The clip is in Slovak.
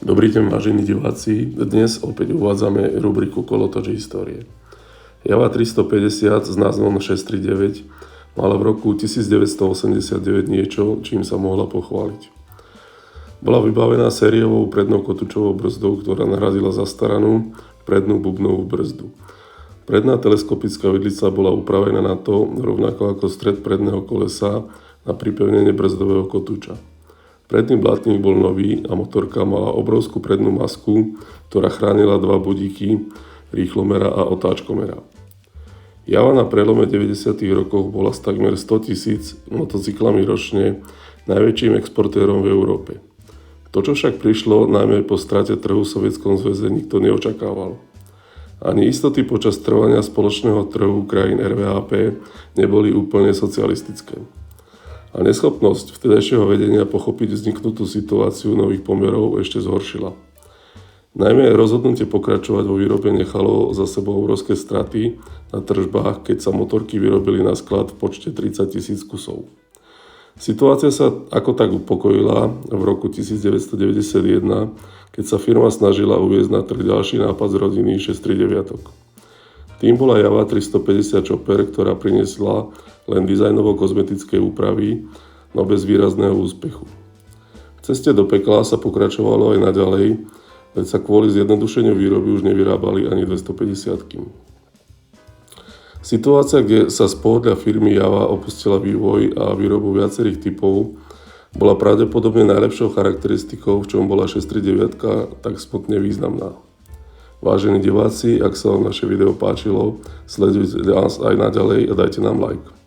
Dobrý deň, vážení diváci. Dnes opäť uvádzame rubriku Kolotoč histórie. Java 350 s názvom 639 mala v roku 1989 niečo, čím sa mohla pochváliť. Bola vybavená sériovou prednou kotúčovou brzdou, ktorá nahradila zastaranú prednú bubnovú brzdu. Predná teleskopická vidlica bola upravená na to, rovnako ako stred predného kolesa, na pripevnenie brzdového kotúča. Predný blatník bol nový a motorka mala obrovskú prednú masku, ktorá chránila dva budíky, rýchlomera a otáčkomera. Java na prelome 90. rokov bola s takmer 100 000 motocyklami ročne najväčším exportérom v Európe. To, čo však prišlo najmä po strate trhu v Sovietskom zväze, nikto neočakával. Ani istoty počas trvania spoločného trhu krajín RVHP neboli úplne socialistické. A neschopnosť vtedajšieho vedenia pochopiť vzniknutú situáciu nových pomerov ešte zhoršila. Najmä rozhodnutie pokračovať vo výrobe nechalo za sebou obrovské straty na tržbách, keď sa motorky vyrobili na sklad v počte 30 000 kusov. Situácia sa ako tak upokojila v roku 1991, keď sa firma snažila uviesť na trh ďalší nápad z rodiny 639. Tým bola Java 350 Chopper, ktorá priniesla len dizajnovo-kozmetické úpravy, no bez výrazného úspechu. V ceste do pekla sa pokračovalo aj naďalej, veď sa kvôli zjednodušeniu výroby už nevyrábali ani 250-ky. Situácia, kde sa z pohľadu firmy Java opustila vývoj a výrobu viacerých typov, bola pravdepodobne najlepšou charakteristikou, v čom bola 639 tak smutne významná. Vážení diváci, ak sa vám naše video páčilo, sledujte nás aj naďalej a dajte nám like.